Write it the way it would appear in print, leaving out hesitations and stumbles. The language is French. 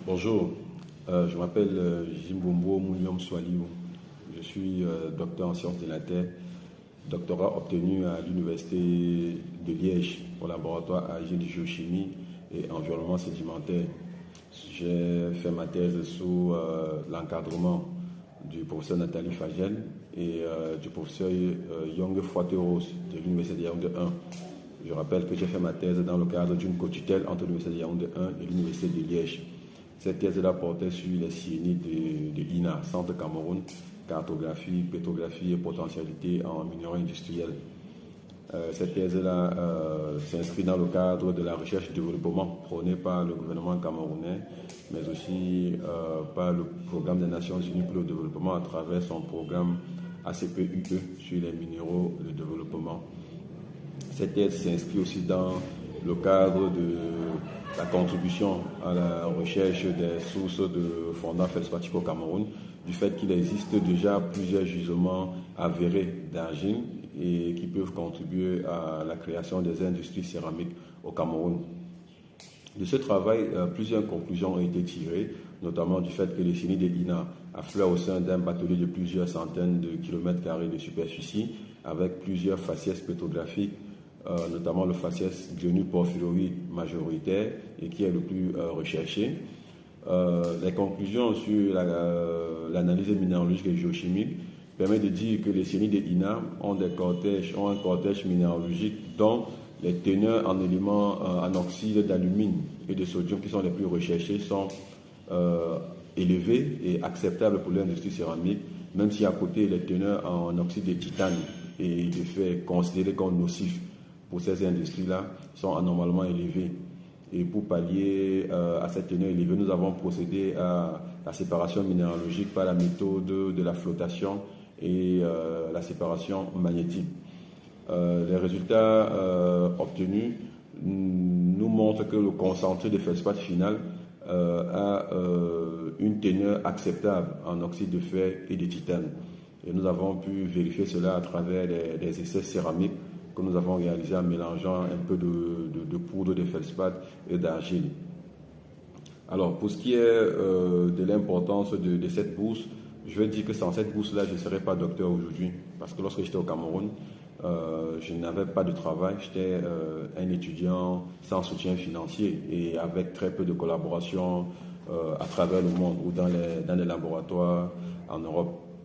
Bonjour, je m'appelle Jimbombo Mouliom Swaliou. Je suis docteur en sciences de la Terre, doctorat obtenu à l'Université de Liège pour laboratoire à hygiène de géochimie et environnement sédimentaire. J'ai fait ma thèse sous l'encadrement du professeur Nathalie Fagel et du professeur Yonge Fouateros de l'Université de Yaoundé 1. Je rappelle que j'ai fait ma thèse dans le cadre d'une co-tutelle entre l'Université de Yaoundé 1 et l'Université de Liège. Cette thèse-là portait sur les cyanides de INA, Centre Cameroun, cartographie, pétrographie et potentialité en minerais industriels. Cette thèse-là s'inscrit dans le cadre de la recherche et développement prônée par le gouvernement camerounais, mais aussi par le programme des Nations Unies pour le développement à travers son programme ACPUE sur les minéraux de développement. Cette thèse s'inscrit aussi dans le cadre de la contribution à la recherche des sources de fondats feldspathiques au Cameroun, du fait qu'il existe déjà plusieurs gisements avérés d'argile et qui peuvent contribuer à la création des industries céramiques au Cameroun. De ce travail, plusieurs conclusions ont été tirées, notamment du fait que les cyanides de l'INA affleurent au sein d'un batelier de plusieurs centaines de kilomètres carrés de superficie, avec plusieurs faciès pétrographiques, notamment le faciès guano-porphyroïde majoritaire et qui est le plus recherché. Les conclusions sur l'analyse minéralogique et géochimique permettent de dire que les cyanides de INA ont un cortège minéralogique dont les teneurs en éléments en oxyde d'alumine et de sodium qui sont les plus recherchés sont élevés et acceptables pour l'industrie céramique, même si à côté les teneurs en oxyde de titane et de fait considérés comme nocifs pour ces industries-là sont anormalement élevées. Et pour pallier à cette teneur élevée, nous avons procédé à la séparation minéralogique par la méthode de la flottation et la séparation magnétique. Les résultats obtenus nous montrent que le concentré de feldspath final a une teneur acceptable en oxyde de fer et de titane. Et nous avons pu vérifier cela à travers des essais céramiques que nous avons réalisé en mélangeant un peu de poudre de feldspath et d'argile. Alors, pour ce qui est de l'importance de cette bourse, je vais dire que sans cette bourse-là, je ne serais pas docteur aujourd'hui. Parce que lorsque j'étais au Cameroun, je n'avais pas de travail. J'étais un étudiant sans soutien financier et avec très peu de collaboration à travers le monde ou dans les laboratoires en Europe.